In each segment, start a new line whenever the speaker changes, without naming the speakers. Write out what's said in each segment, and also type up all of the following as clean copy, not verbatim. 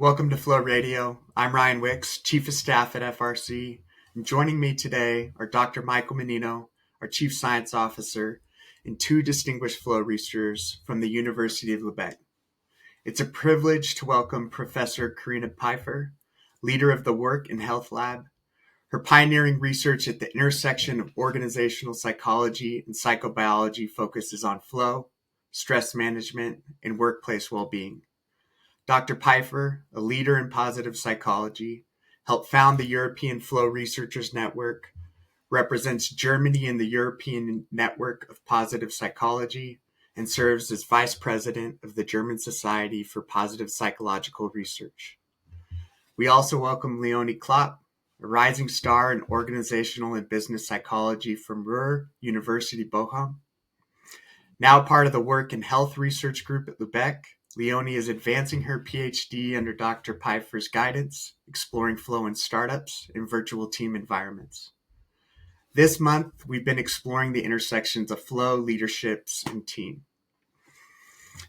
Welcome to Flow Radio. I'm Ryan Wickes, Chief of Staff at FRC, and joining me today are Dr. Michael Mannino, our Chief Science Officer, and two distinguished flow researchers from the University of Lübeck. It's a privilege to welcome Professor Corinna Peifer, leader of the Work and Health Lab. Her pioneering research at the intersection of organizational psychology and psychobiology focuses on flow, stress management, and workplace well-being. Dr. Peifer, a leader in positive psychology, helped found the European Flow Researchers Network, represents Germany in the European Network of Positive Psychology, and serves as Vice President of the German Society for Positive Psychological Research. We also welcome Leonie Kloep, a rising star in organizational and business psychology from Ruhr University Bochum. Now part of the Work and Health Research Group at Lübeck, Leonie is advancing her PhD under Dr. Peifer's guidance, exploring flow in startups and virtual team environments. This month, we've been exploring the intersections of flow, leaderships, and team.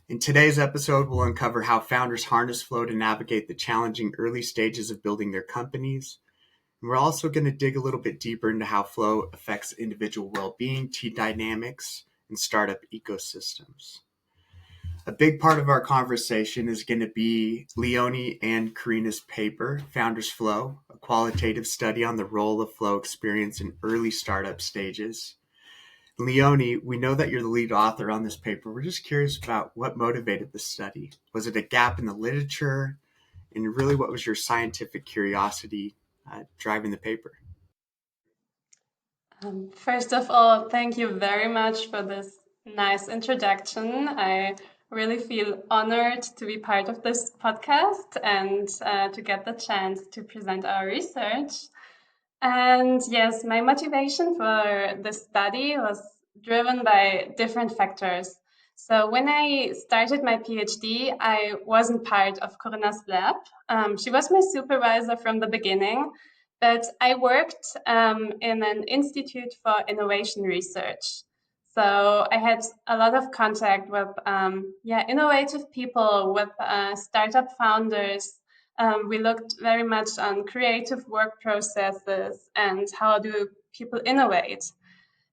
In today's episode, we'll uncover how founders harness flow to navigate the challenging early stages of building their companies. And we're also going to dig a little bit deeper into how flow affects individual well-being, team dynamics, and startup ecosystems. A big part of our conversation is going to be Leonie and Corinna's paper, Founders Flow, a qualitative study on the role of flow experience in early startup stages. Leonie, we know that you're the lead author on this paper. We're just curious about what motivated the study. Was it a gap in the literature? And really, what was your scientific curiosity driving the paper?
First of all, thank you very much for this nice introduction. I really feel honored to be part of this podcast and to get the chance to present our research. And yes, my motivation for this study was driven by different factors. So when I started my PhD, I wasn't part of Corinna's lab. She was my supervisor from the beginning, but I worked in an institute for innovation research. So I had a lot of contact with innovative people, with startup founders. We looked very much on creative work processes and how do people innovate.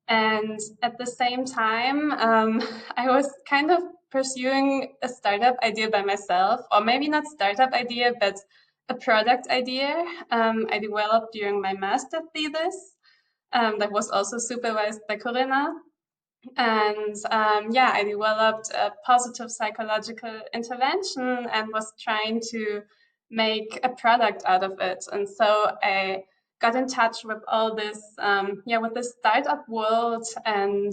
And at the same time, I was kind of pursuing a startup idea by myself, or maybe not startup idea, but a product idea I developed during my master thesis that was also supervised by Corinna. And I developed a positive psychological intervention and was trying to make a product out of it. And so I got in touch with all this, with the startup world, and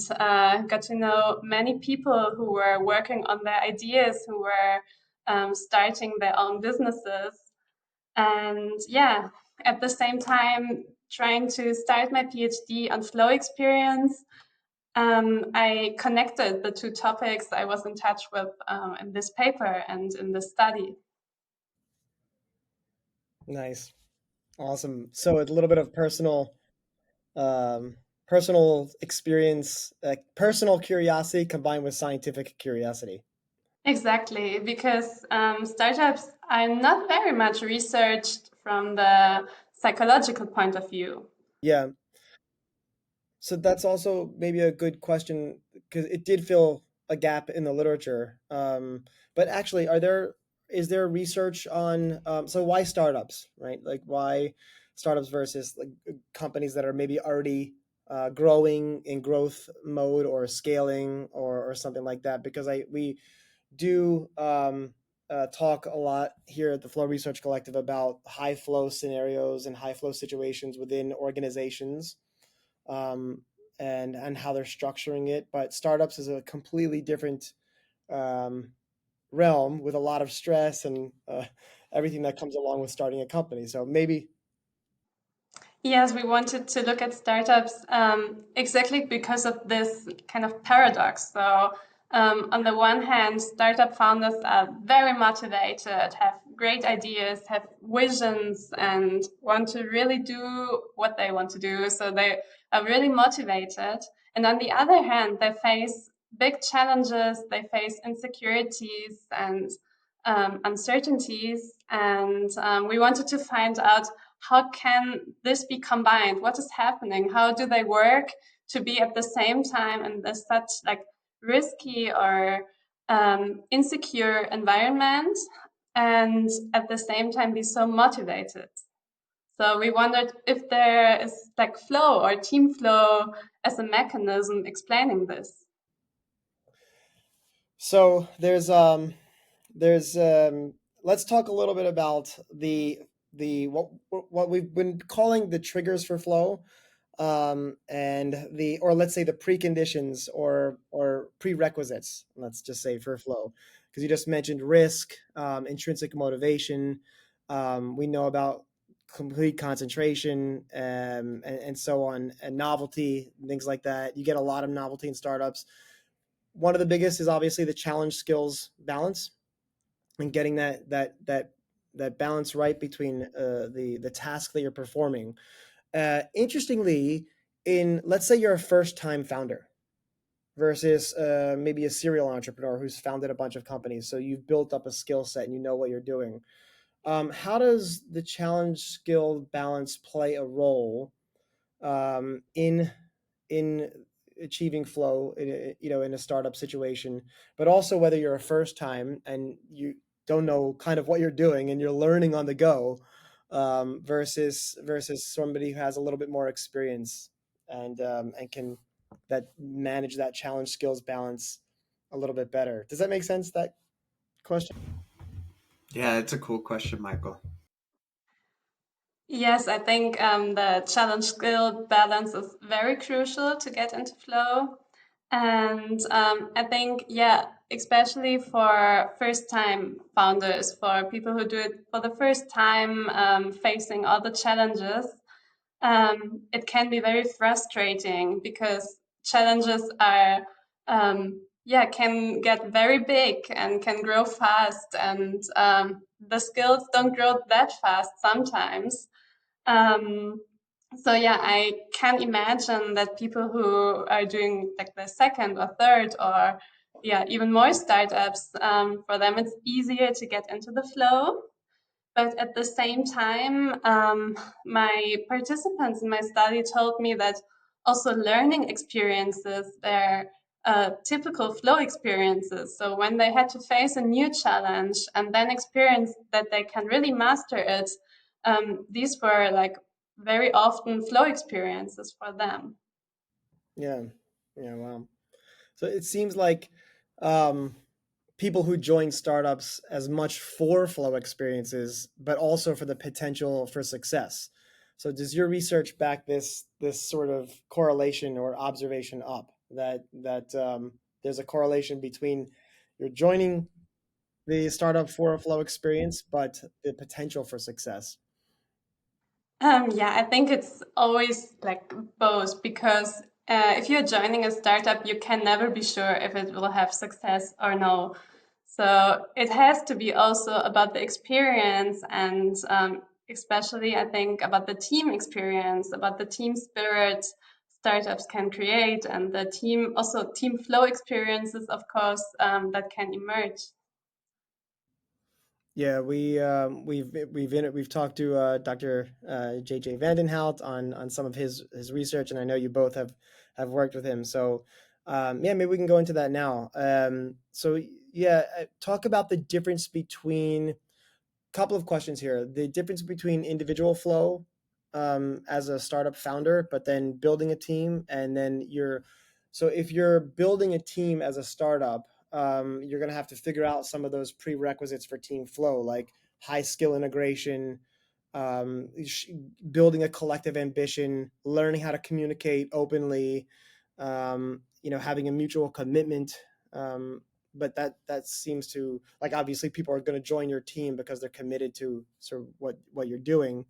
got to know many people who were working on their ideas, who were starting their own businesses. And at the same time, trying to start my PhD on flow experience. I connected the two topics I was in touch with in this paper and in this study.
Nice. Awesome. So a little bit of personal experience, personal curiosity combined with scientific curiosity.
Exactly, because startups are not very much researched from the psychological point of view.
Yeah. So that's also maybe a good question because it did fill a gap in the literature. But actually, is there research on so why startups, right? Like why startups versus like companies that are maybe already growing in growth mode or scaling or something like that? Because we do talk a lot here at the Flow Research Collective about high flow scenarios and high flow situations within organizations, um, and how they're structuring it. But startups is a completely different um, realm with a lot of stress and everything that comes along with starting a company. So maybe.
Yes, we wanted to look at startups exactly because of this kind of paradox. So, on the one hand, startup founders are very motivated, have great ideas, have visions, and want to really do what they want to do. So, they are really motivated. And on the other hand, they face big challenges, they face insecurities, and uncertainties, and we wanted to find out how can this be combined? What is happening? How do they work to be at the same time in this such like risky or insecure environment, and at the same time be so motivated? So we wondered if there is like flow or team flow as a mechanism explaining this.
So let's talk a little bit about the what we've been calling the triggers for flow, and the, or let's say the preconditions or prerequisites, let's just say, for flow, because you just mentioned risk, intrinsic motivation. We know about complete concentration, and so on, and novelty, things like that. You get a lot of novelty in startups. One of the biggest is obviously the challenge skills balance, and getting that balance right between the task that you're performing. Interestingly, in, let's say you're a first time founder versus maybe a serial entrepreneur who's founded a bunch of companies, so you've built up a skill set and you know what you're doing. How does the challenge skill balance play a role in achieving flow, in a startup situation, but also whether you're a first time and you don't know kind of what you're doing and you're learning on the go, versus somebody who has a little bit more experience and can that manage that challenge skills balance a little bit better. Does that make sense, that question?
Yeah, it's a cool question, Michael.
Yes, I think the challenge skill balance is very crucial to get into flow. And I think, yeah, especially for first time founders, for people who do it for the first time, facing all the challenges, it can be very frustrating because challenges are, yeah, can get very big and can grow fast. And the skills don't grow that fast sometimes. Um, so yeah, I can imagine that people who are doing like the second or third or yeah, even more startups, for them it's easier to get into the flow. But at the same time, my participants in my study told me that also learning experiences, they're typical flow experiences. So when they had to face a new challenge and then experience that they can really master it, these were like very often flow experiences for them.
Yeah. Yeah. Wow. So it seems like um, people who join startups as much for flow experiences, but also for the potential for success. So does your research back this sort of correlation or observation up, that there's a correlation between you're joining the startup for a flow experience, but the potential for success?
Yeah, I think it's always like both because if you're joining a startup, you can never be sure if it will have success or no. So it has to be also about the experience and especially, I think, about the team experience, about the team spirit startups can create and the team, also team flow experiences, of course, that can emerge.
Yeah, we've talked to Dr. JJ Vandenhout on some of his research, and I know you both have worked with him. So yeah, maybe we can go into that now. So yeah, talk about the difference between, couple of questions here. The difference between individual flow as a startup founder, but then building a team, and then so if you're building a team as a startup, you're going to have to figure out some of those prerequisites for team flow, like high skill integration, um, building a collective ambition, learning how to communicate openly, having a mutual commitment. But that seems to, like, obviously people are going to join your team because they're committed to sort of what you're doing.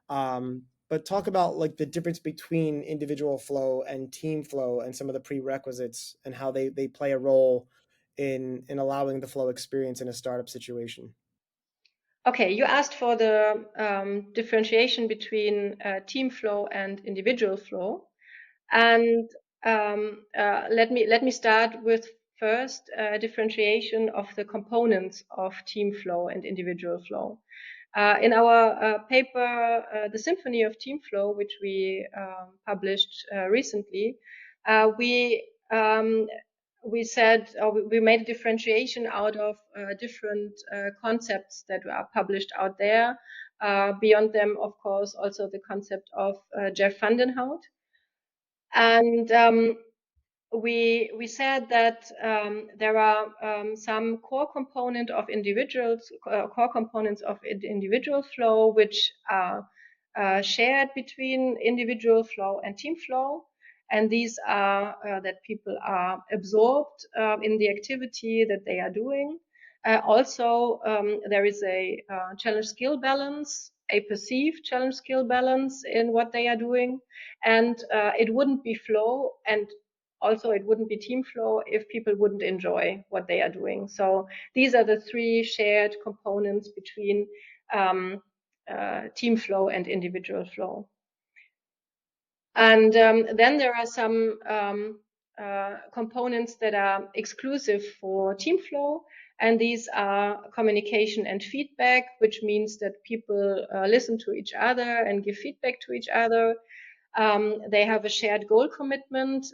But talk about like the difference between individual flow and team flow and some of the prerequisites and how they play a role in allowing the flow experience in a startup situation.
Okay, you asked for the differentiation between team flow and individual flow, and let me start with first differentiation of the components of team flow and individual flow. In our paper, The Symphony of Team Flow, which we published recently, we said we made a differentiation out of different concepts that are published out there. Beyond them, of course, also the concept of Jeff van den Hout. And we said that there are some core components of individual flow which are shared between individual flow and team flow, and these are that people are absorbed in the activity that they are doing. Also, there is a challenge skill balance, a perceived challenge skill balance in what they are doing, and it wouldn't be flow, and also it wouldn't be team flow if people wouldn't enjoy what they are doing. So these are the three shared components between team flow and individual flow. And then there are some components that are exclusive for team flow, and these are communication and feedback, which means that people listen to each other and give feedback to each other. They have a shared goal commitment,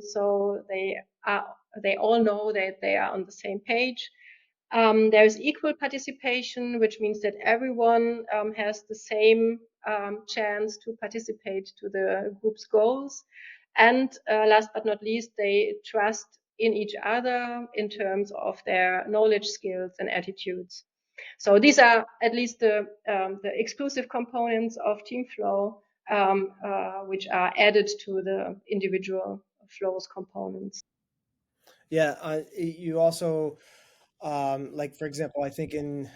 so they all know that they are on the same page. There's equal participation, which means that everyone has the same chance to participate to the group's goals. And last but not least, they trust in each other in terms of their knowledge, skills, and attitudes. So these are at least the exclusive components of team flow, which are added to the individual flows components.
Yeah, you also, like, for example, I think in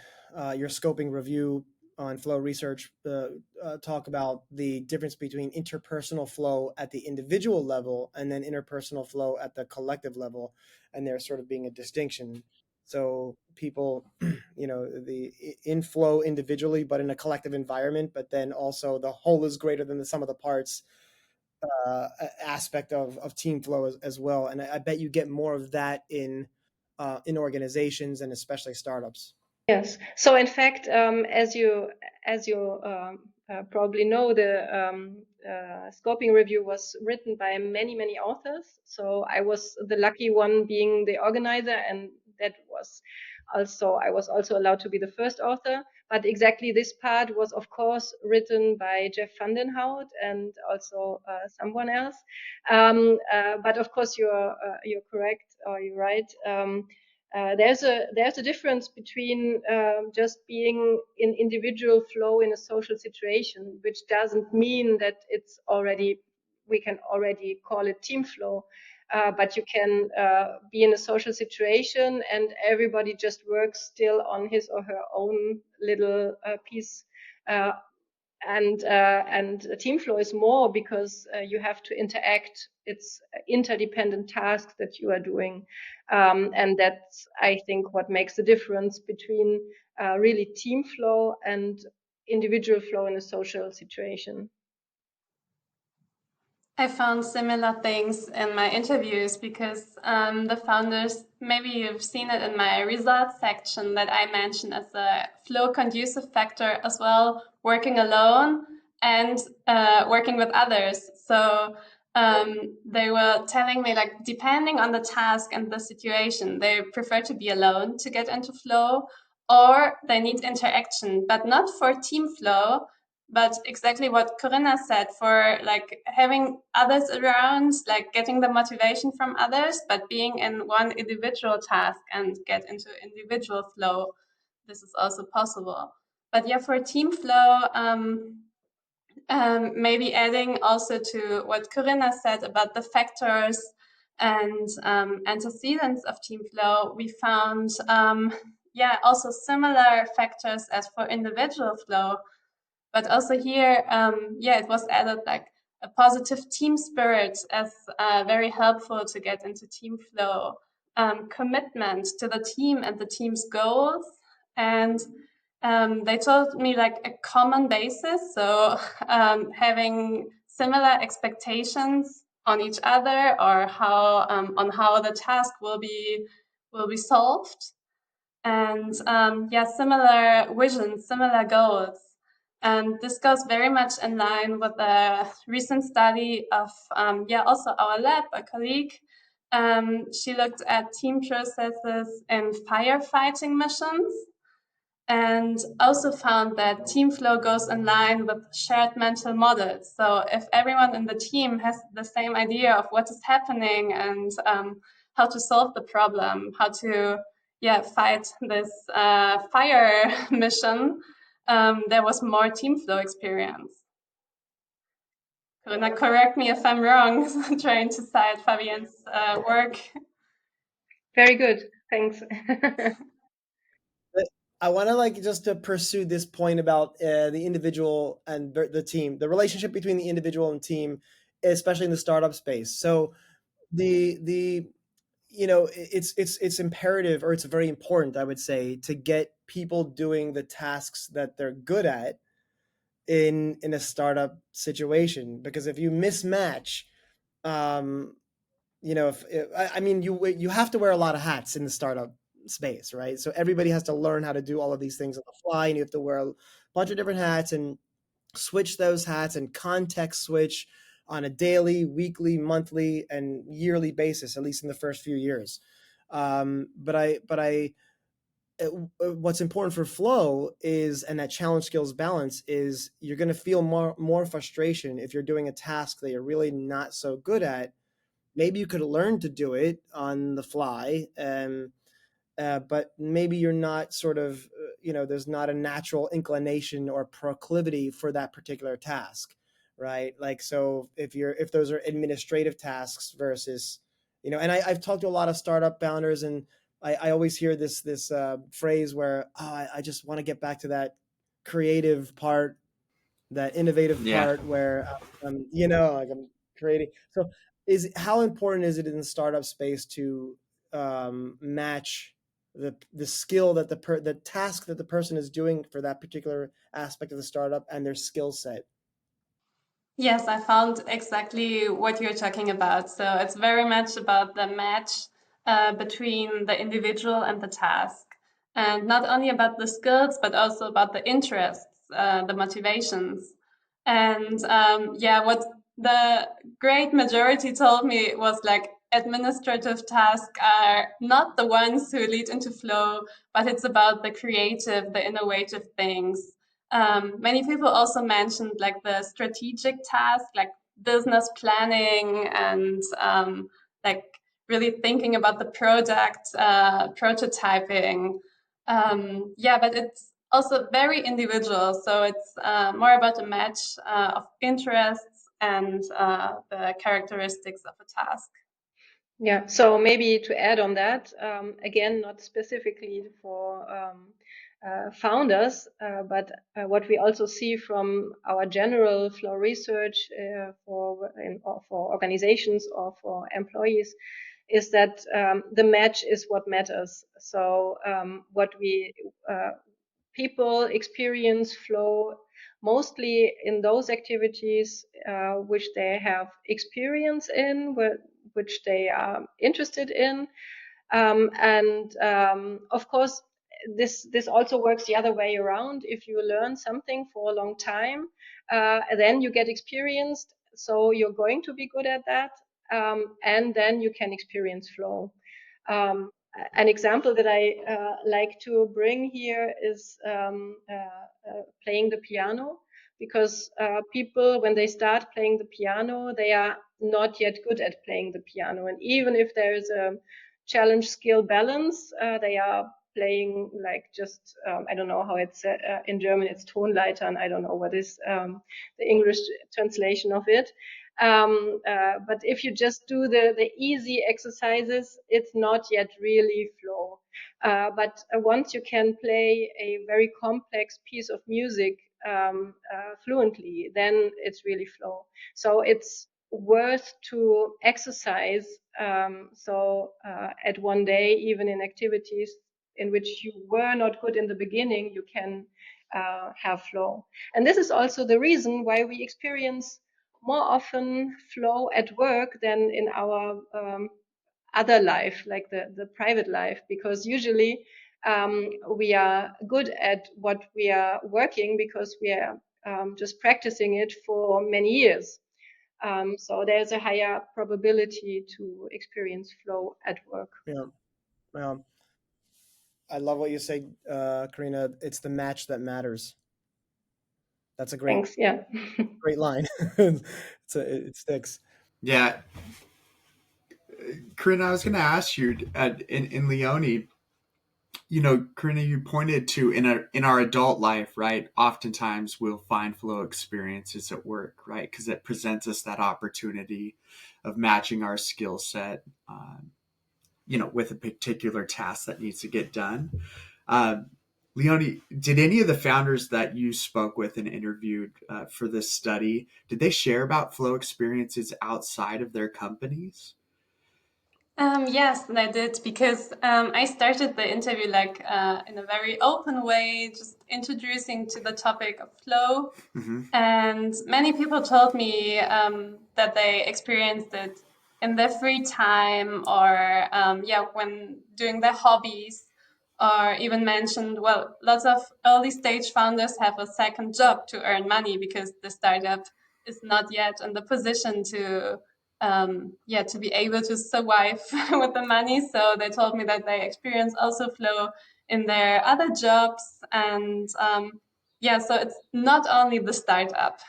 your scoping review on flow research, talk about the difference between interpersonal flow at the individual level and then interpersonal flow at the collective level, and there sort of being a distinction. So people, the in flow individually, but in a collective environment, but then also the whole is greater than the sum of the parts aspect of team flow as well. And I bet you get more of that in organizations and especially startups.
Yes. So in fact, as you probably know, the scoping review was written by many authors. So I was the lucky one being the organizer, and that was I was also allowed to be the first author. But exactly this part was, of course, written by Jeff van den Hout and also someone else. But of course, you're correct, or you're right. There's a difference between just being in individual flow in a social situation, which doesn't mean that we can already call it team flow, but you can be in a social situation and everybody just works still on his or her own little piece. And team flow is more because you have to interact. It's interdependent tasks that you are doing. And that's, I think, what makes the difference between really team flow and individual flow in a social situation.
I found similar things in my interviews because the founders, maybe you've seen it in my results section that I mentioned as a flow conducive factor as well, working alone and working with others. So they were telling me, like, depending on the task and the situation, they prefer to be alone to get into flow, or they need interaction, but not for team flow, but exactly what Corinna said, for like having others around, like getting the motivation from others, but being in one individual task and get into individual flow, this is also possible. But yeah, for team flow, maybe adding also to what Corinna said about the factors and antecedents of team flow, we found also similar factors as for individual flow. But also here, it was added like a positive team spirit as very helpful to get into team flow, commitment to the team and the team's goals, and they told me like a common basis, so having similar expectations on each other, or how on how the task will be solved. And similar visions, similar goals. And this goes very much in line with a recent study of also our lab, a colleague. She looked at team processes in firefighting missions, and also found that team flow goes in line with shared mental models. So if everyone in the team has the same idea of what is happening and how to solve the problem, how to fight this fire mission, there was more team flow experience. Corinna, correct me if I'm wrong, trying to cite Fabienne's work.
Very good. Thanks.
I want to just to pursue this point about the individual and the team, the relationship between the individual and team, especially in the startup space. So the it's imperative, or it's very important, I would say, to get people doing the tasks that they're good at in a startup situation, because if you mismatch, um, you have to wear a lot of hats in the startup space, right? So everybody has to learn how to do all of these things on the fly, and you have to wear a bunch of different hats and switch those hats and context switch on a daily, weekly, monthly, and yearly basis, at least in the first few years. What's important for flow is, and that challenge skills balance is, you're going to feel more frustration if you're doing a task that you're really not so good at. Maybe you could learn to do it on the fly, but maybe you're not there's not a natural inclination or proclivity for that particular task, right? Like, so if those are administrative tasks versus, and I've talked to a lot of startup founders, and I always hear this phrase where, I just want to get back to that creative part, that innovative part where, like I'm creating. So how important is it in the startup space to match the skill that the task that the person is doing for that particular aspect of the startup and their skill set?
Yes, I found exactly what you're talking about. So it's very much about the match between the individual and the task. And not only about the skills, but also about the interests, the motivations. And what the great majority told me was like, administrative tasks are not the ones who lead into flow, but it's about the creative, the innovative things. Many people also mentioned like the strategic task, like business planning and like really thinking about the product, prototyping. But it's also very individual. So it's more about a match of interests and the characteristics of a task.
Yeah, so maybe to add on that, again, not specifically for founders, but what we also see from our general flow research or for organizations or for employees is that the match is what matters. So what we people experience flow mostly in those activities which they have experience in, which they are interested in. Of course, this also works the other way around. If you learn something for a long time, then you get experienced, so you're going to be good at that, and then you can experience flow. An example that I like to bring here is playing the piano, because people, when they start playing the piano, they are not yet good at playing the piano. And even if there is a challenge skill balance, they are playing like just, I don't know how it's in German, it's Tonleitern. I don't know what is the English translation of it. But if you just do the easy exercises, it's not yet really flow. But once you can play a very complex piece of music fluently, then it's really flow. So it's worth to exercise. At one day, even in activities in which you were not good in the beginning, you can have flow. And this is also the reason why we experience more often flow at work than in our other life, like the private life, because usually we are good at what we are working because we are just practicing it for many years. So there's a higher probability to experience flow at work.
Yeah. I love what you say, Corinna. It's the match that matters. That's a
Thanks. Yeah.
great line. It sticks.
Yeah, Corinna, I was going to ask you, in Leonie, Corinna, you pointed to in our adult life, right? Oftentimes we'll find flow experiences at work, right? Because it presents us that opportunity of matching our skill set, with a particular task that needs to get done. Uh, Leonie, did any of the founders that you spoke with and interviewed for this study, did they share about flow experiences outside of their companies?
Yes, I did, because I started the interview in a very open way, just introducing to the topic of flow.
Mm-hmm.
And many people told me that they experienced it in their free time, or when doing their hobbies, or even mentioned, well, lots of early stage founders have a second job to earn money because the startup is not yet in the position to be able to survive with the money. So they told me that they experience also flow in their other jobs. And so it's not only the startup.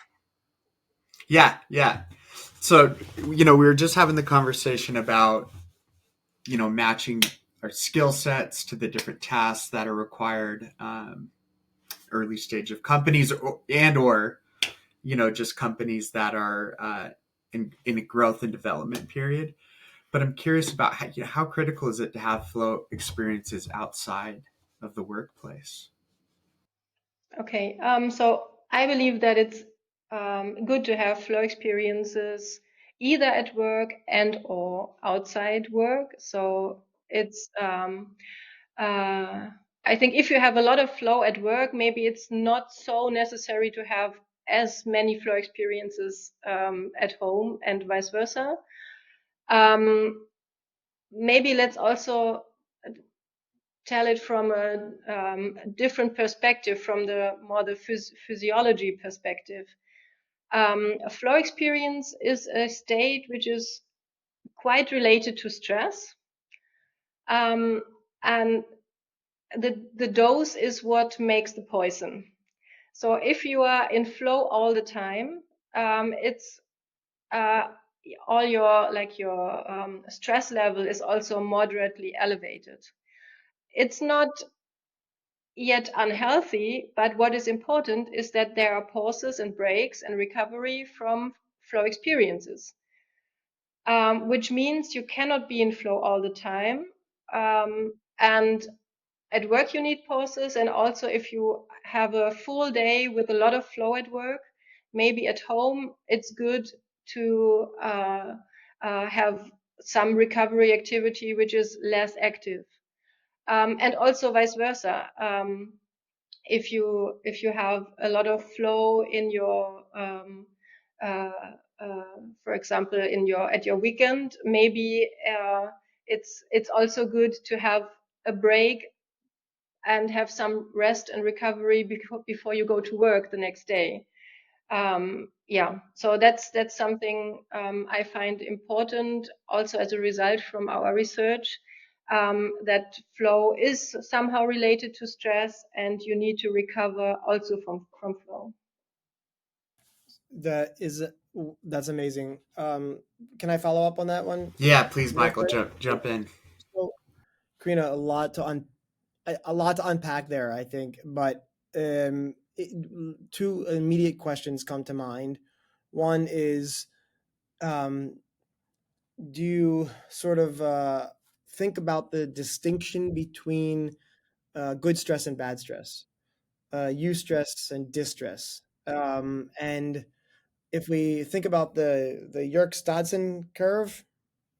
Yeah. So, we were just having the conversation about, matching our skill sets to the different tasks that are required, early stage of companies, or just companies that are in a growth and development period. But I'm curious about how critical is it to have flow experiences outside of the workplace?
Okay. So I believe that it's good to have flow experiences either at work and or outside work. So it's I think if you have a lot of flow at work, maybe it's not so necessary to have as many flow experiences at home and vice versa. Maybe let's also tell it from a different perspective, from the more the physiology perspective. A flow experience is a state which is quite related to stress, and the dose is what makes the poison. So if you are in flow all the time, it's all your stress level is also moderately elevated. It's not yet unhealthy, but what is important is that there are pauses and breaks and recovery from flow experiences, which means you cannot be in flow all the time. And at work, you need pauses. And also, if you have a full day with a lot of flow at work, maybe at home, it's good to have some recovery activity which is less active. And also vice versa. If you have a lot of flow in your uh, for example at your weekend, maybe it's also good to have a break and have some rest and recovery before you go to work the next day. So that's something I find important also as a result from our research, that flow is somehow related to stress and you need to recover also from flow.
That's amazing. Can I follow up on that one?
Yeah, please,
Real
Michael,
quick?
jump in.
So, Karina, a lot to unpack there, I think. But two immediate questions come to mind. One is, do you sort of think about the distinction between good stress and bad stress, eustress and distress? And if we think about the Yerkes-Dodson curve,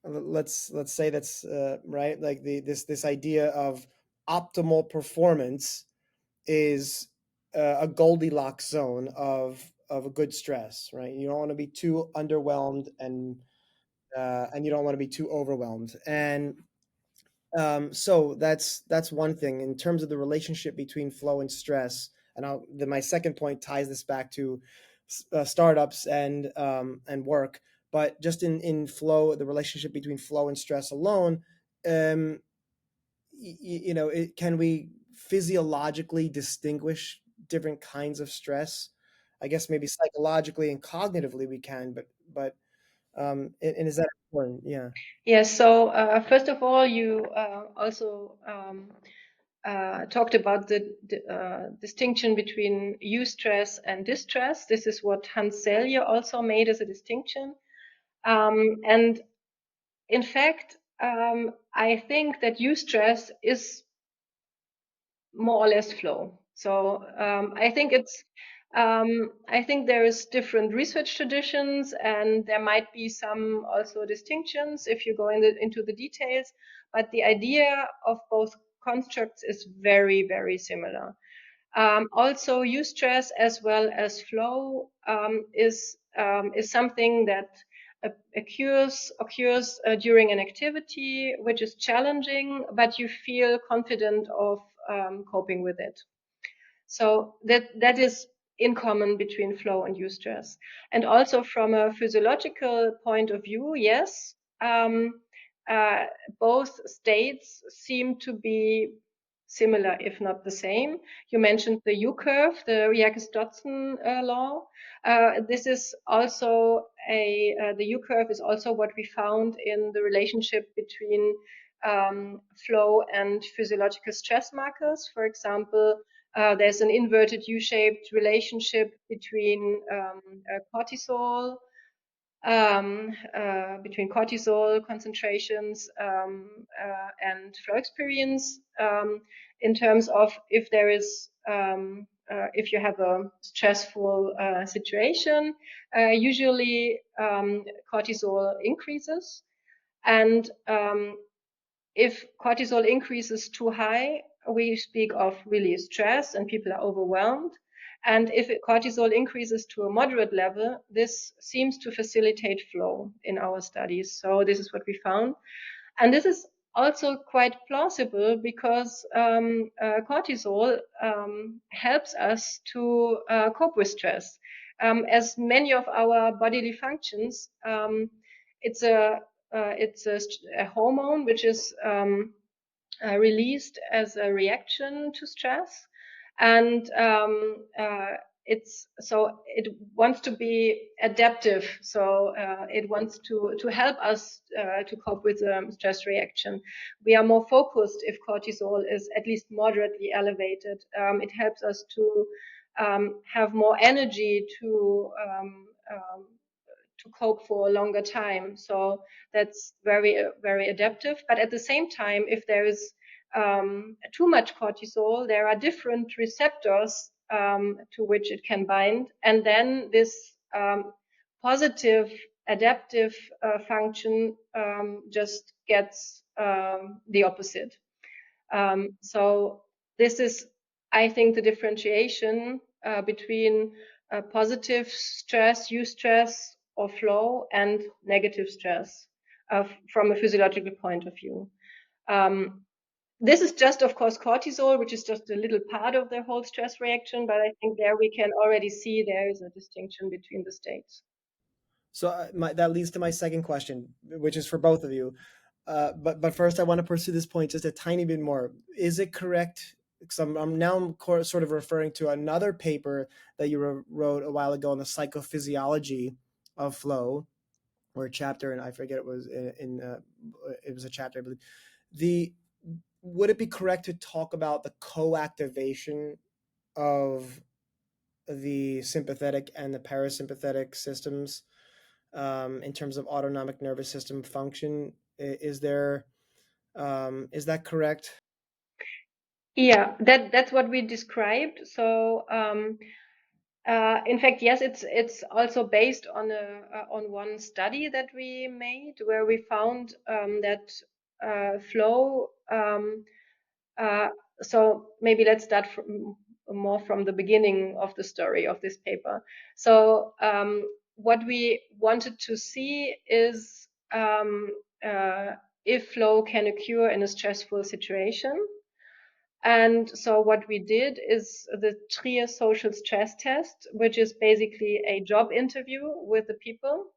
let's say that's right, like this idea of optimal performance is a Goldilocks zone of a good stress, right? You don't want to be too underwhelmed, and you don't want to be too overwhelmed. And so that's one thing in terms of the relationship between flow and stress. And my second point ties this back to startups and work. But just in flow, the relationship between flow and stress alone, um, can we physiologically distinguish different kinds of stress? I guess maybe psychologically and cognitively we can, but and is that important? Yeah.
Yes. So first of all, you also talked about the distinction between eustress and distress. This is what Hans Selye also made as a distinction. And in fact, I think that eustress is more or less flow. So I think there is different research traditions, and there might be some also distinctions if you go into the details. But the idea of both constructs is very, very similar. Also, eustress as well as flow is something that occurs during an activity which is challenging, but you feel confident of coping with it. So that is in common between flow and eustress. And also from a physiological point of view, yes, both states seem to be similar, if not the same. You mentioned the U curve, the Wickes-Dodson law. This is also the U curve is also what we found in the relationship between flow and physiological stress markers. For example, there's an inverted U-shaped relationship between cortisol concentrations and flow experience in terms of if there is if you have a stressful situation, usually cortisol increases, and if cortisol increases too high, we speak of really stress and people are overwhelmed. And if cortisol increases to a moderate level, this seems to facilitate flow in our studies. So this is what we found. And this is also quite plausible because cortisol helps us to cope with stress. As many of our bodily functions, it's a hormone which is released as a reaction to stress, and it wants to be adaptive. So it wants to help us to cope with the stress reaction. We are more focused if cortisol is at least moderately elevated. It helps us to have more energy to cope for a longer time. So that's very, very adaptive. But at the same time, if there is too much cortisol, there are different receptors to which it can bind. And then this positive adaptive function just gets the opposite. So this is, I think, the differentiation between positive stress, eustress, or flow, and negative stress from a physiological point of view. This is just, of course, cortisol, which is just a little part of the whole stress reaction, but I think there we can already see there is a distinction between the states.
So that leads to my second question, which is for both of you. But first, I want to pursue this point just a tiny bit more. Is it correct? Because I'm now sort of referring to another paper that you wrote a while ago on the psychophysiology of flow, or a chapter, and I forget it was it was a chapter, I believe. Would it be correct to talk about the co-activation of the sympathetic and the parasympathetic systems in terms of autonomic nervous system function? Is that correct?
Yeah, that's what we described. So in fact, yes, it's also based on one study that we made where we found that flow. So maybe let's start more from the beginning of the story of this paper. So what we wanted to see is if flow can occur in a stressful situation. And so what we did is the Trier social stress test, which is basically a job interview with the people.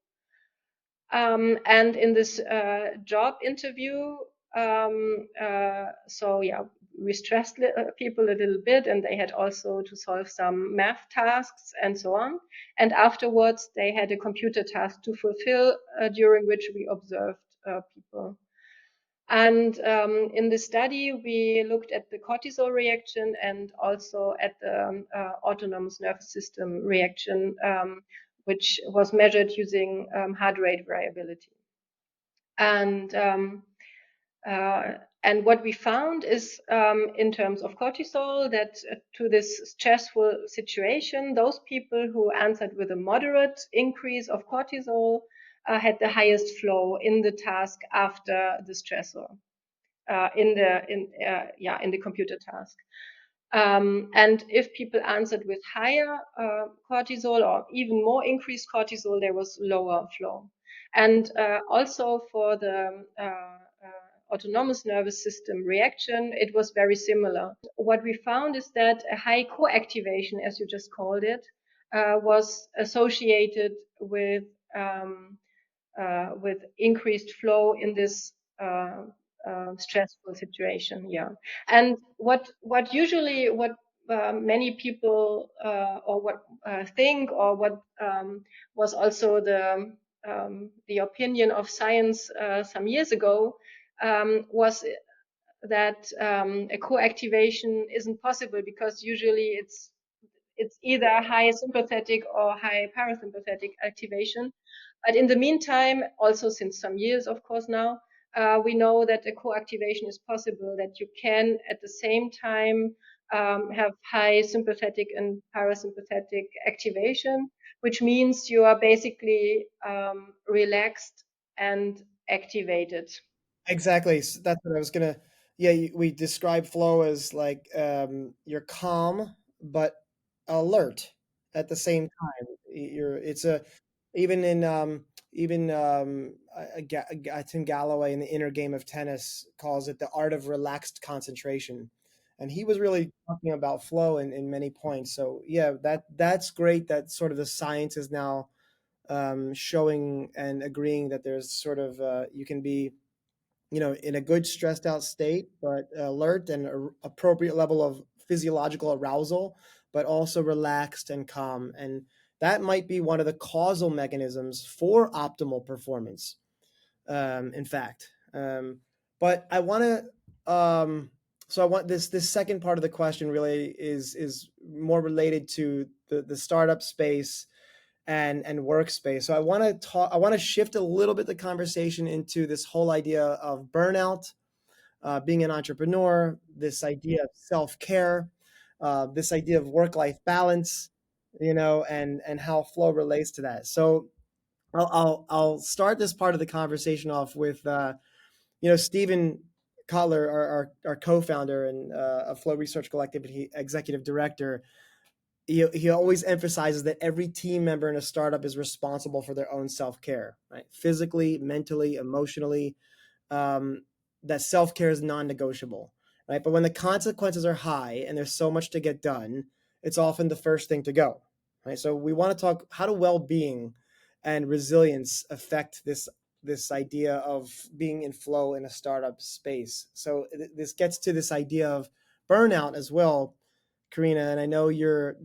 And in this job interview, we stressed people a little bit, and they had also to solve some math tasks and so on. And afterwards, they had a computer task to fulfill, during which we observed people. And in the study, we looked at the cortisol reaction and also at the autonomous nervous system reaction, which was measured using heart rate variability. And what we found is, in terms of cortisol, that to this stressful situation, those people who answered with a moderate increase of cortisol had the highest flow in the task after the stressor, in the computer task. And if people answered with higher cortisol or even more increased cortisol, there was lower flow. And also for the autonomous nervous system reaction, it was very similar. What we found is that a high co-activation, as you just called it, was associated with increased flow in this stressful situation. Yeah. And what many people or what think, or what was also the opinion of science some years ago, was that a co-activation isn't possible, because usually it's either high sympathetic or high parasympathetic activation. But in the meantime, also since some years, of course, now, we know that a co-activation is possible, that you can at the same time have high sympathetic and parasympathetic activation, which means you are basically relaxed and activated.
Exactly. So that's what I was gonna. Yeah, we describe flow as like you're calm but alert at the same time. It's a even in Tim Galloway in the Inner Game of Tennis calls it the art of relaxed concentration, and he was really talking about flow in many points. So yeah, that's great. That sort of the science is now showing and agreeing that there's sort of you can be in a good stressed out state, but alert and appropriate level of physiological arousal, but also relaxed and calm. And that might be one of the causal mechanisms for optimal performance, in fact. But I want to, so I want this second part of the question really is more related to the startup space and workspace. So I want to shift a little bit the conversation into this whole idea of burnout, being an entrepreneur, this idea of self-care, this idea of work-life balance, and how flow relates to that. So I'll start this part of the conversation off with Stephen Kotler, our co-founder and of Flow Research Collective, and executive director. He always emphasizes that every team member in a startup is responsible for their own self-care, right? Physically, mentally, emotionally. That self-care is non-negotiable, right? But when the consequences are high and there's so much to get done, it's often the first thing to go, right? So we want to talk, how do well-being and resilience affect this idea of being in flow in a startup space? So this gets to this idea of burnout as well, Corinna, and I know your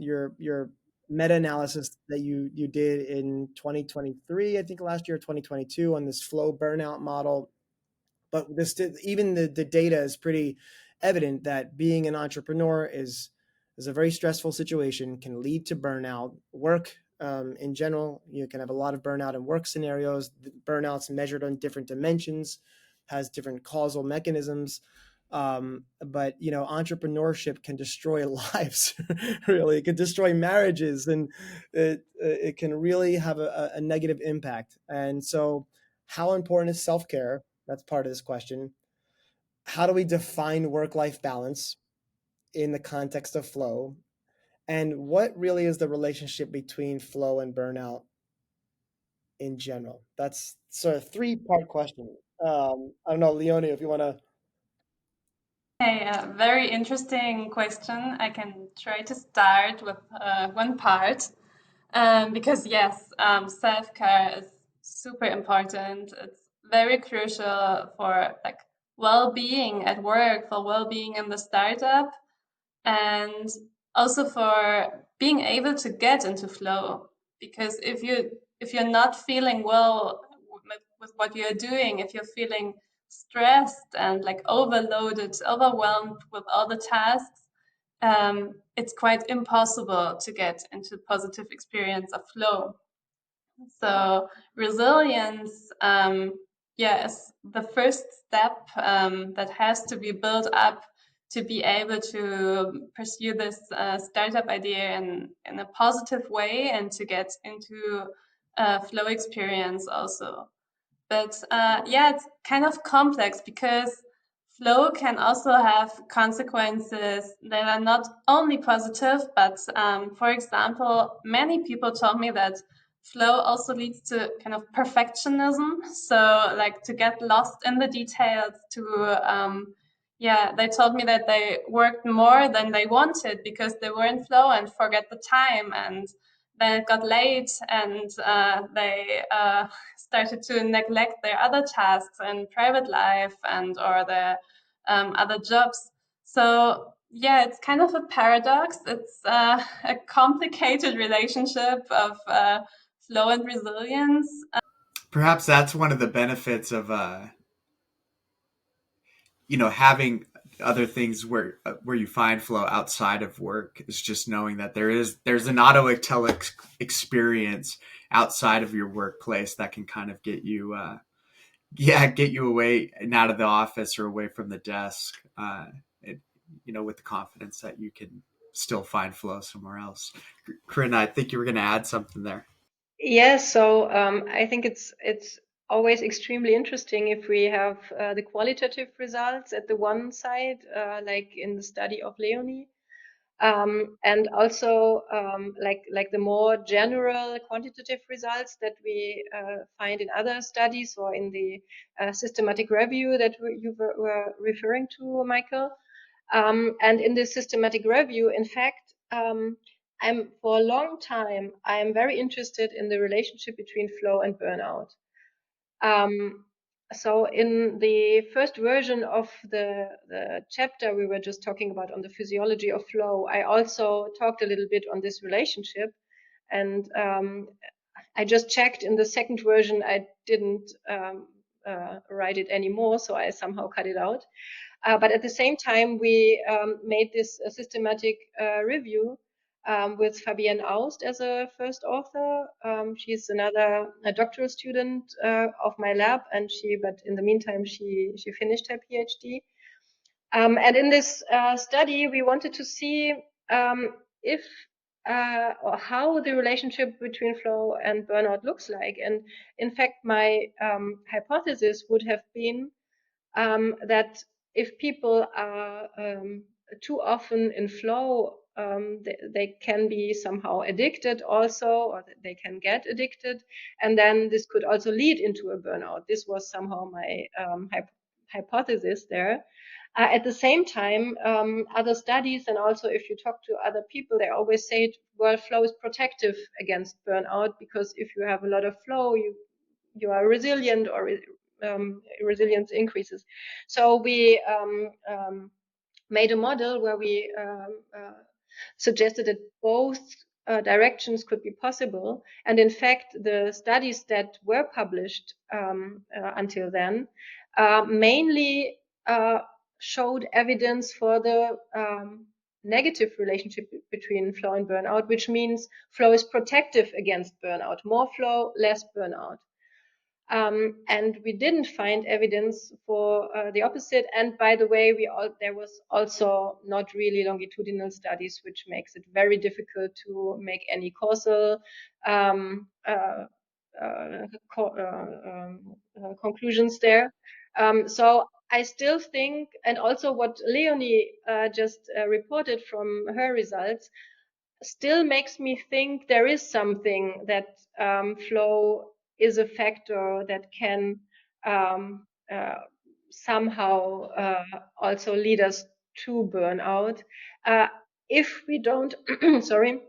meta-analysis that you did in 2023, I think last year, 2022, on this flow burnout model. But even the data is pretty evident that being an entrepreneur is a very stressful situation, can lead to burnout. Work in general, you can have a lot of burnout in work scenarios. Burnout's measured on different dimensions, has different causal mechanisms. But entrepreneurship can destroy lives. Really, it can destroy marriages, and it can really have a negative impact. And so, how important is self-care? That's part of this question. How do we define work-life balance in the context of flow? And what really is the relationship between flow and burnout in general? That's sort of three-part question. I don't know, Leonie, if you want to.
Hey, very interesting question. I can try to start with one part because yes, self-care is super important. It's very crucial for like well-being at work, for well-being in the startup, and also for being able to get into flow. Because if you're not feeling well with what you're doing, if you're feeling stressed and like overloaded, overwhelmed with all the tasks, it's quite impossible to get into positive experience of flow. So resilience, is the first step that has to be built up to be able to pursue this startup idea in a positive way and to get into flow experience also. But it's kind of complex because flow can also have consequences that are not only positive, but for example, many people told me that flow also leads to kind of perfectionism. So, like to get lost in the details, they told me that they worked more than they wanted because they were in flow and forget the time, and then it got late and they started to neglect their other tasks in private life and or their other jobs. So it's kind of a paradox. It's a complicated relationship of flow and resilience.
Perhaps that's one of the benefits of having other things where you find flow outside of work, is just knowing that there's an autotelic experience outside of your workplace that can kind of get you get you away and out of the office or away from the desk, it, with the confidence that you can still find flow somewhere else. Corinna, I think you were going to add something there.
Yes, so I think it's always extremely interesting if we have the qualitative results at the one side, like in the study of Leonie, and also like the more general quantitative results that we find in other studies or in the systematic review that you were referring to, Michael. And in this systematic review, in fact, for a long time, I'm very interested in the relationship between flow and burnout. So in the first version of the chapter we were just talking about on the physiology of flow, I also talked a little bit on this relationship. And I just checked in the second version, I didn't write it anymore, so I somehow cut it out. But at the same time, we made this systematic review with Fabienne Aust as a first author. She's a doctoral student of my lab, but in the meantime, she finished her PhD. And in this study, we wanted to see if or how the relationship between flow and burnout looks like. And in fact, my hypothesis would have been that if people are too often in flow, they can be somehow addicted also, or they can get addicted. And then this could also lead into a burnout. This was somehow my hypothesis there. At the same time, other studies, and also if you talk to other people, they always say, well, flow is protective against burnout, because if you have a lot of flow, you are resilient, or resilience increases. So we made a model where we suggested that both directions could be possible. And in fact, the studies that were published until then mainly showed evidence for the negative relationship between flow and burnout, which means flow is protective against burnout. More flow, less burnout. And we didn't find evidence for the opposite. And by the way, there was also not really longitudinal studies, which makes it very difficult to make any causal conclusions there. So I still think, and also what Leonie just reported from her results, still makes me think there is something that flow is a factor that can um, somehow also lead us to burnout if we don't sorry,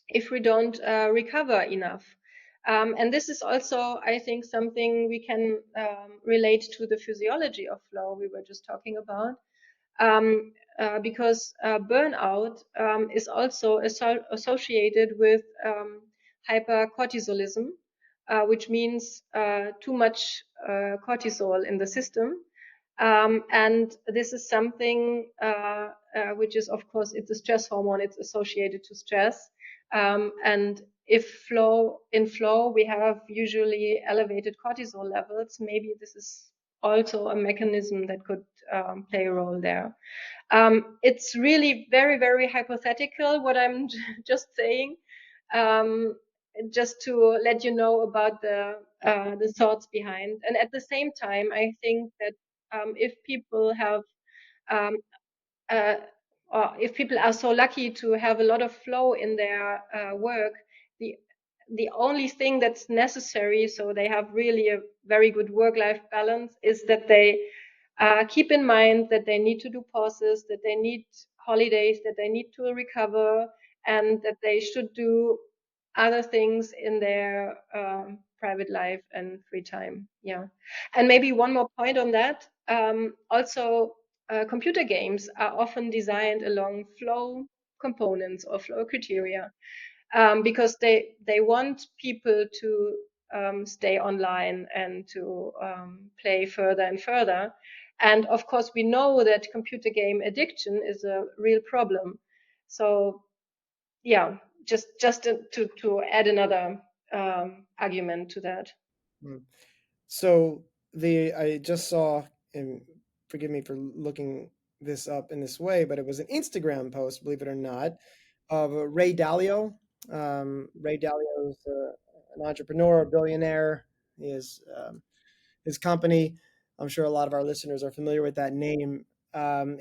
if we don't recover enough. And this is also, I think, something we can relate to the physiology of flow we were just talking about. Because burnout is also associated with hypercortisolism, which means too much cortisol in the system. And this is something which is, of course, it's a stress hormone. It's associated to stress. And if in flow we have usually elevated cortisol levels, maybe this is also a mechanism that could play a role there. It's really very, very hypothetical what I'm just saying, just to let you know about the thoughts behind. And at the same time, I think that if people have uh, or if people are so lucky to have a lot of flow in their work, the the only thing that's necessary, so they have really a very good work-life balance, is that they keep in mind that they need to do pauses, that they need holidays, that they need to recover, and that they should do other things in their private life and free time. Yeah. And maybe one more point on that. Also, computer games are often designed along flow components or flow criteria, because they want people to stay online and to play further and further. And of course, we know that computer game addiction is a real problem. So, yeah, just to add another argument to that.
So I just saw, and forgive me for looking this up in this way, but it was an Instagram post, believe it or not, of Ray Dalio. Ray Dalio is an entrepreneur, a billionaire. He is his company. I'm sure a lot of our listeners are familiar with that name.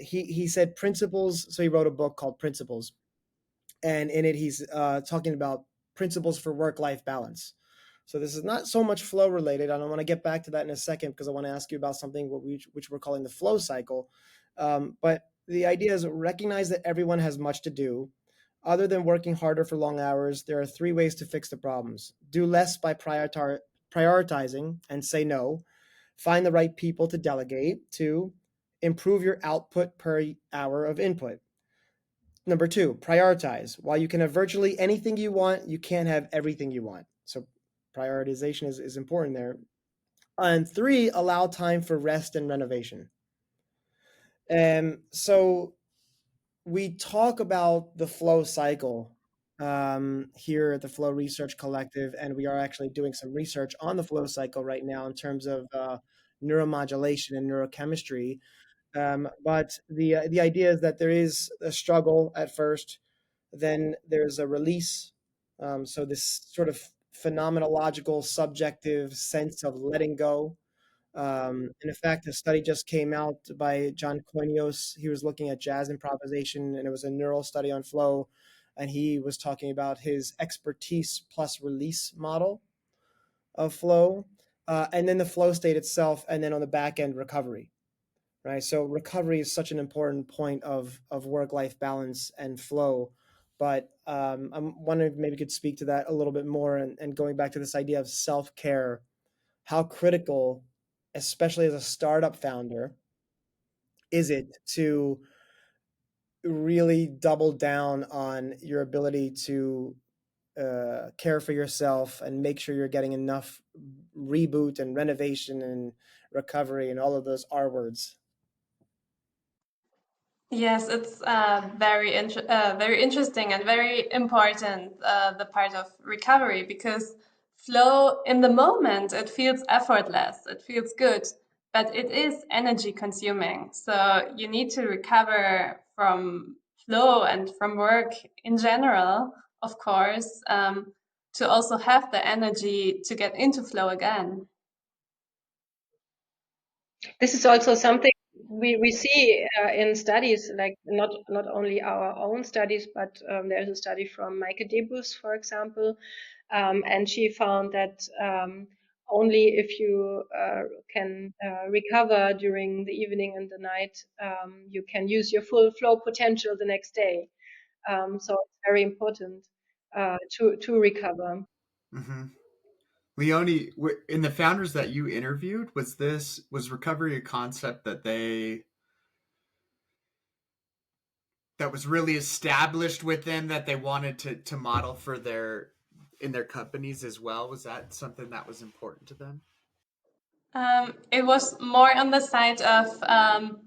He said principles. So he wrote a book called Principles, and in it he's talking about principles for work-life balance. So this is not so much flow related. I don't want to get back to that in a second because I want to ask you about something which we're calling the flow cycle. But the idea is recognize that everyone has much to do. Other than working harder for long hours, there are three ways to fix the problems. Do less by prioritizing and say no. Find the right people to delegate. 2, improve your output per hour of input. Number 2, prioritize. While you can have virtually anything you want, you can't have everything you want. So prioritization is important there. And 3, allow time for rest and renovation. So we talk about the flow cycle here at the Flow Research Collective, and we are actually doing some research on the flow cycle right now in terms of neuromodulation and neurochemistry. But the idea is that there is a struggle at first, then there's a release. So this sort of phenomenological, subjective sense of letting go. And in fact, a study just came out by John Koinios. He was looking at jazz improvisation, and it was a neural study on flow. And he was talking about his expertise plus release model of flow, and then the flow state itself, and then on the back end, recovery. Right. So recovery is such an important point of work-life balance and flow. But I'm wondering if maybe you could speak to that a little bit more, and going back to this idea of self-care, how critical, especially as a startup founder, is it to really double down on your ability to care for yourself and make sure you're getting enough reboot and renovation and recovery and all of those R words?
Yes, it's very interesting and very important, the part of recovery, because flow in the moment, it feels effortless, it feels good, but it is energy consuming. So you need to recover from flow and from work in general, of course, to also have the energy to get into flow again.
This is also something we see in studies, like not only our own studies, but there's a study from Maike Debus, for example, and she found that only if you can recover during the evening and the night, you can use your full flow potential the next day. So it's very important to recover.
Mm-hmm. Leonie, in the founders that you interviewed, was recovery a concept that was really established with them, that they wanted to model for in their companies as well? Was that something that was important to them?
It was more on the side of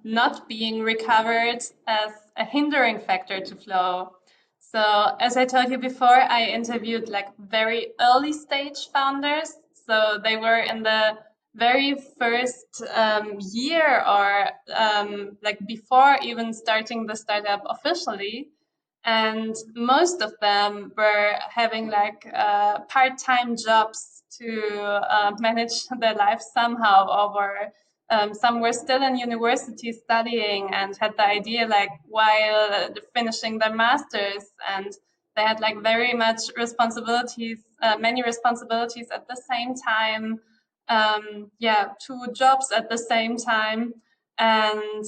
not being recovered as a hindering factor to flow. So, as I told you before, I interviewed like very early stage founders. So they were in the very first year, or like before even starting the startup officially. And most of them were having like part-time jobs to manage their life somehow, or were some were still in university studying and had the idea like while finishing their masters, and they had like very much responsibilities, many responsibilities at the same time. Two jobs at the same time. And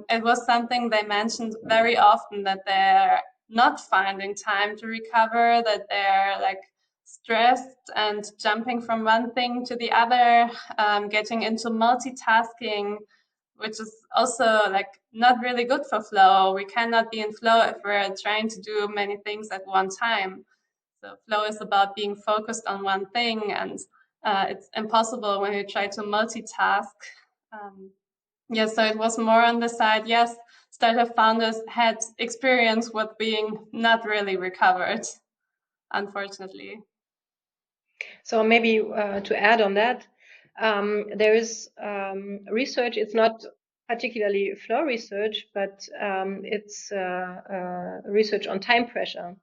it was something they mentioned very often, that they're not finding time to recover, that they're like stressed and jumping from one thing to the other, getting into multitasking, which is also like not really good for flow. We cannot be in flow if we're trying to do many things at one time. So flow is about being focused on one thing, and it's impossible when you try to multitask. So it was more on the side, yes, startup founders had experience with being not really recovered, unfortunately.
So maybe to add on that, there is research. It's not particularly flow research, but it's research on time pressure.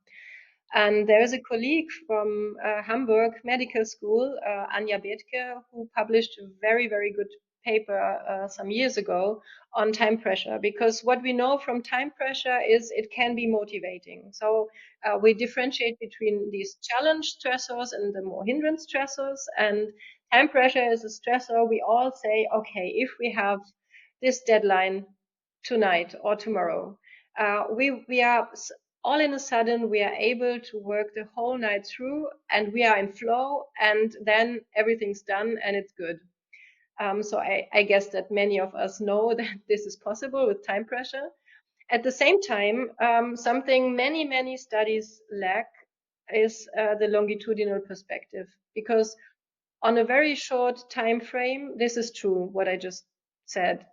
And there is a colleague from Hamburg Medical School, Anja Bethke, who published a very, very good paper some years ago on time pressure. Because what we know from time pressure is it can be motivating. So we differentiate between these challenge stressors and the more hindrance stressors. And time pressure is a stressor. We all say, okay, if we have this deadline tonight or tomorrow, we are all in a sudden we are able to work the whole night through, and we are in flow, and then everything's done and it's good. So I guess that many of us know that this is possible with time pressure. At the same time, something many studies lack is the longitudinal perspective, because on a very short time frame, this is true what I just said.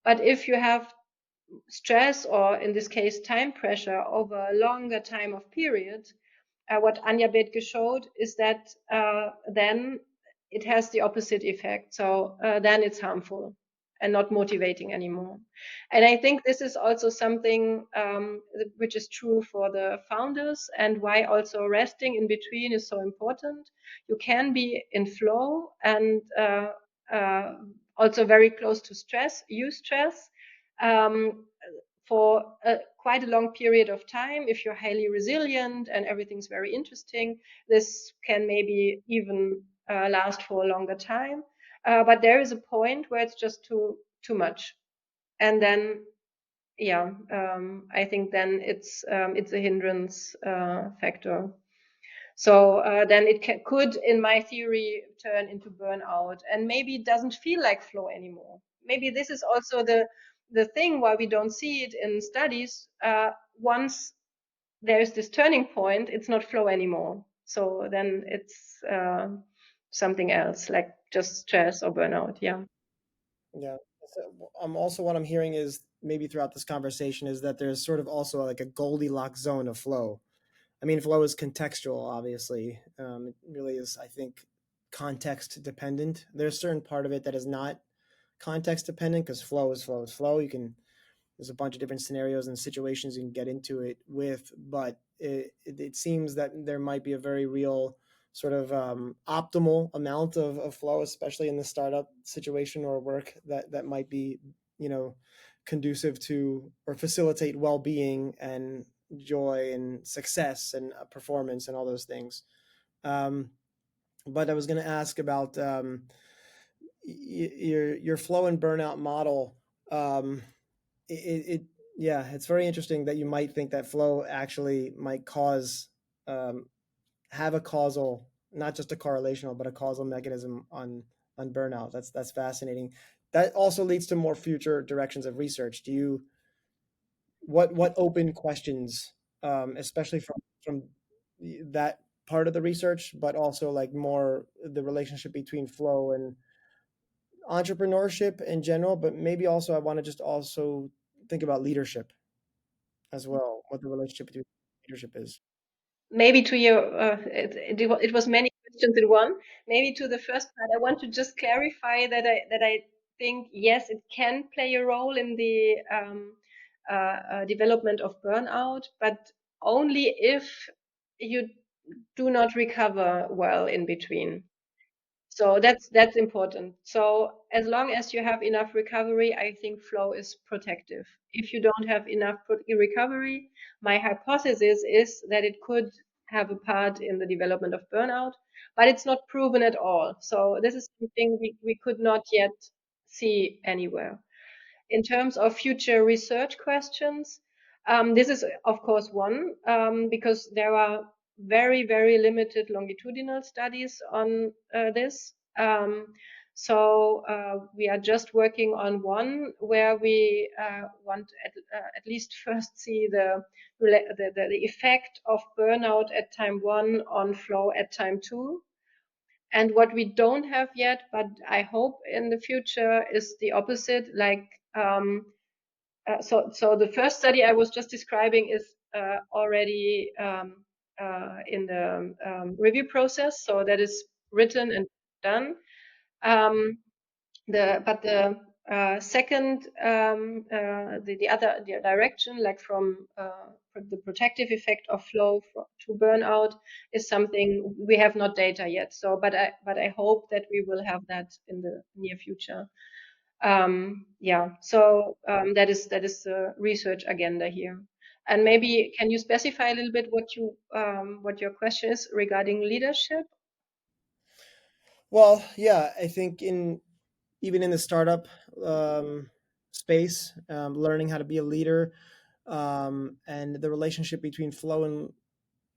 But if you have stress, or in this case time pressure, over a longer time of period, what Anja Bethke showed is that then it has the opposite effect. So then it's harmful and not motivating anymore. And I think this is also something which is true for the founders, and why also resting in between is so important. You can be in flow and also very close to stress, um, for quite a long period of time. If you're highly resilient and everything's very interesting, this can maybe even last for a longer time. But there is a point where it's just too much, and then I think then it's a hindrance factor. So then it could, in my theory, turn into burnout, and maybe it doesn't feel like flow anymore. Maybe this is also the thing why we don't see it in studies. Once there's this turning point, it's not flow anymore. So then it's something else, like just stress or burnout. Yeah.
Yeah. So, also what I'm hearing is maybe throughout this conversation is that there's sort of also like a Goldilocks zone of flow. I mean, flow is contextual, obviously. It really is, I think, context dependent. There's a certain part of it that is not context dependent, because flow is flow is flow. There's a bunch of different scenarios and situations you can get into it with, but it seems that there might be a very real sort of optimal amount of flow, especially in the startup situation or work that might be conducive to or facilitate well-being and joy and success and performance and all those things. But I was going to ask about your flow and burnout model. Yeah, it's very interesting that you might think that flow actually might have a causal, not just a correlational, but a causal mechanism on burnout. That's fascinating. That also leads to more future directions of research. What open questions, especially from that part of the research, but also like more the relationship between flow and entrepreneurship in general, but maybe also I want to just also think about leadership as well, what the relationship between leadership is.
Maybe to your, it was many questions in one. Maybe to the first part, I want to just clarify that I think yes, it can play a role in the development of burnout, but only if you do not recover well in between. So that's important. So as long as you have enough recovery, I think flow is protective. If you don't have enough recovery, my hypothesis is that it could have a part in the development of burnout, but it's not proven at all. So this is something we could not yet see anywhere. In terms of future research questions, this is, of course, one, because there are very, very limited longitudinal studies on this. So we are just working on one where we want at least first see the effect of burnout at time 1 on flow at time 2. And what we don't have yet, but I hope in the future, is the opposite. Like, so the first study I was just describing is already in the review process. So that is written and done. But the second, the other direction, like from the protective effect of flow to burnout, is something we have not data yet. So, but I hope that we will have that in the near future. Yeah. So that is the research agenda here. And maybe can you specify a little bit what your question is regarding leadership?
Well, yeah, I think even in the startup space, learning how to be a leader, and the relationship between flow and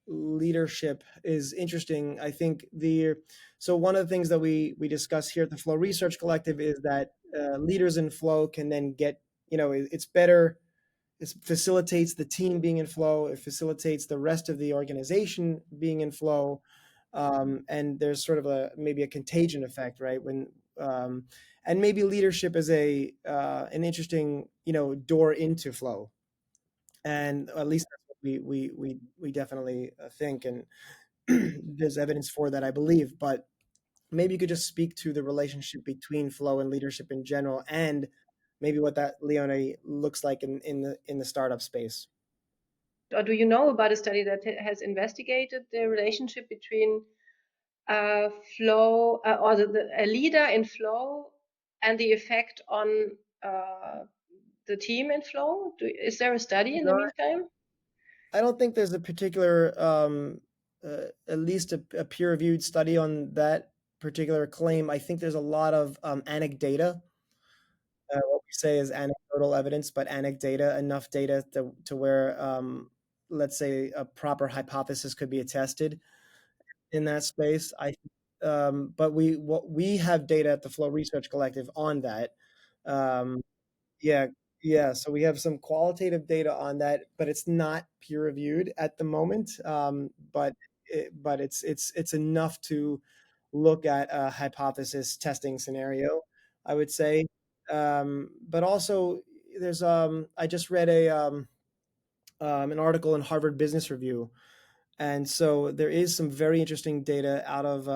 leadership is interesting. I think so one of the things that we discuss here at the Flow Research Collective is that leaders in flow can then get, it's better. It facilitates the team being in flow. It facilitates the rest of the organization being in flow. And there's sort of maybe a contagion effect, right? And maybe leadership is an interesting, door into flow. And at least that's what we definitely think, and there's evidence for that, I believe. But maybe you could just speak to the relationship between flow and leadership in general, and maybe what that, Leonie, looks like in the startup space.
Or do you know about a study that has investigated the relationship between flow or a leader in flow and the effect on the team in flow? Is there a study in the meantime?
I don't think there's a particular, at least a peer-reviewed study on that particular claim. I think there's a lot of anecdata. What we say is anecdotal evidence, but anecdata, enough data to where, let's say, a proper hypothesis could be attested in that space. But we have data at the Flow Research Collective on that. Yeah, yeah. So we have some qualitative data on that, but it's not peer reviewed at the moment. But it's enough to look at a hypothesis testing scenario, I would say. But also, there's I just read an article in Harvard Business Review, and so there is some very interesting data out of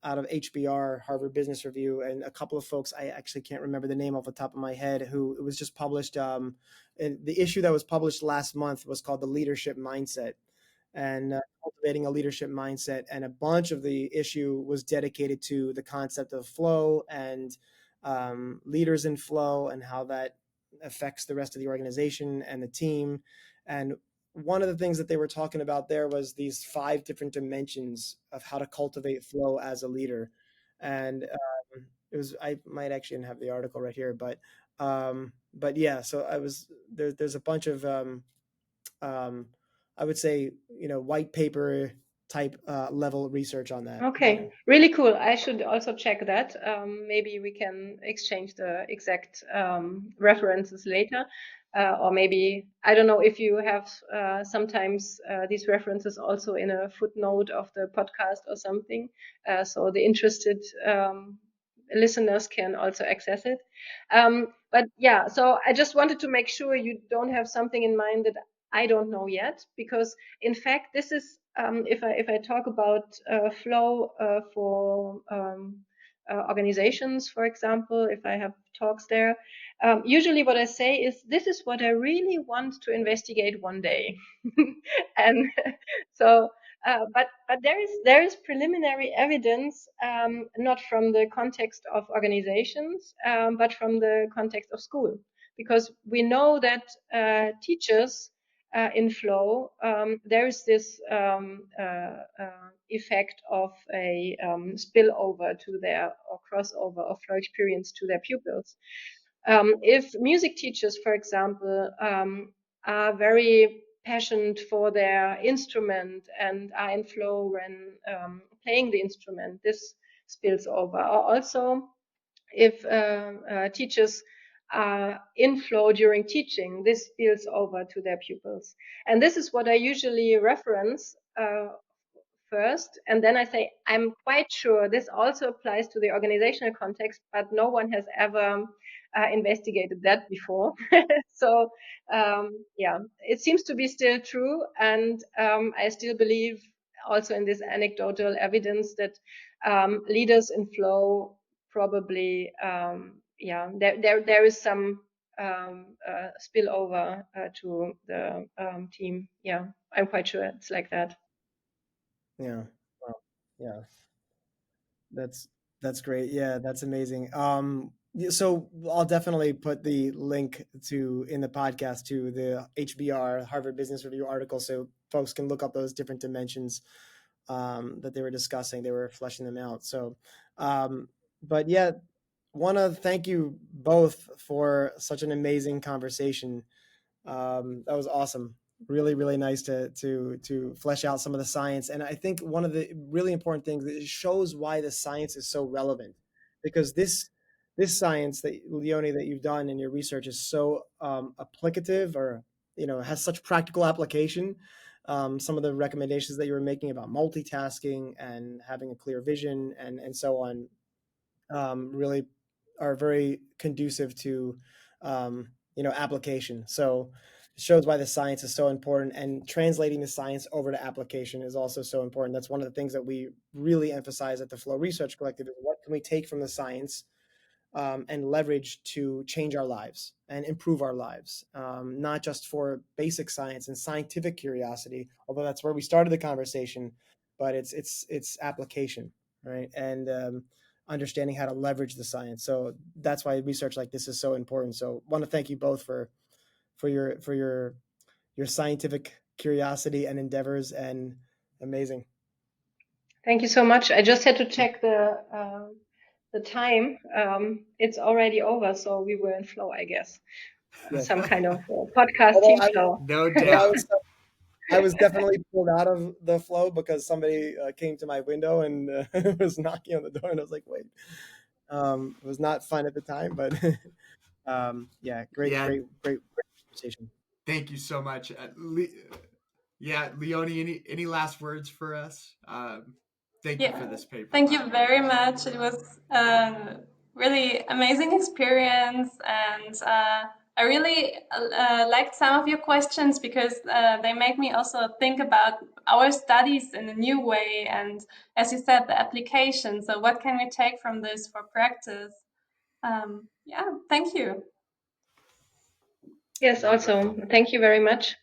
HBR, Harvard Business Review, and a couple of folks, I actually can't remember the name off the top of my head, who it was just published. And the issue that was published last month was called "The Leadership Mindset," and cultivating a leadership mindset. And a bunch of the issue was dedicated to the concept of flow and leaders in flow, and how that affects the rest of the organization and the team. And one of the things that they were talking about there was these 5 different dimensions of how to cultivate flow as a leader. And it was, I might actually have the article right here, but yeah, so I was there's a bunch of I would say, white paper type level research on that.
Okay, really cool. I should also check that. Maybe we can exchange the exact references later. Or maybe, I don't know if you have sometimes these references also in a footnote of the podcast or something. So the interested listeners can also access it. But yeah, so I just wanted to make sure you don't have something in mind that I don't know yet, because in fact, this is if I talk about flow for organizations, for example, if I have talks there, usually what I say is, this is what I really want to investigate one day, and so. But there is preliminary evidence, not from the context of organizations, but from the context of school, because we know that teachers in flow, there is this effect of a spillover to their, or crossover of flow experience to their pupils. If music teachers, for example, are very passionate for their instrument and are in flow when playing the instrument, this spills over. Or also, if teachers are in flow during teaching, this spills over to their pupils. And this is what I usually reference first. And then I say, I'm quite sure this also applies to the organizational context, but no one has ever investigated that before. So, yeah, it seems to be still true. And I still believe also in this anecdotal evidence that leaders in flow probably, yeah, there is some spillover to the team. Yeah, I'm quite sure it's like that.
Yeah. Wow. Yeah. That's great. Yeah, that's amazing. So I'll definitely put the link to in the podcast to the HBR Harvard Business Review article, so folks can look up those different dimensions that they were discussing. They were fleshing them out. So, but yeah, want to thank you both for such an amazing conversation. That was awesome. Really, really nice to flesh out some of the science. And I think one of the really important things is it shows why the science is so relevant, because this science that Leonie, that you've done in your research is so applicative, or has such practical application. Some of the recommendations that you were making about multitasking and having a clear vision and so on really are very conducive to application. So it shows why the science is so important, and translating the science over to application is also so important. That's one of the things that we really emphasize at the Flow Research Collective, is what can we take from the science and leverage to change our lives and improve our lives, not just for basic science and scientific curiosity, although that's where we started the conversation, but it's application, right? And understanding how to leverage the science. So that's why research like this is so important. So I want to thank you both for your scientific curiosity and endeavors, and amazing.
Thank you so much. I just had to check the time. It's already over, so we were in flow, I guess. Some kind of podcast team flow.
No doubt.
I was definitely pulled out of the flow because somebody came to my window and was knocking on the door, and I was like, wait. It was not fun at the time, but yeah, great conversation.
Thank you so much. Yeah, Leonie, any last words for us? Thank you for this paper.
Thank you very much. It was a really amazing experience, and I really liked some of your questions, because they make me also think about our studies in a new way, and as you said, the application. So what can we take from this for practice? Yeah, thank you.
Yes, also, thank you very much.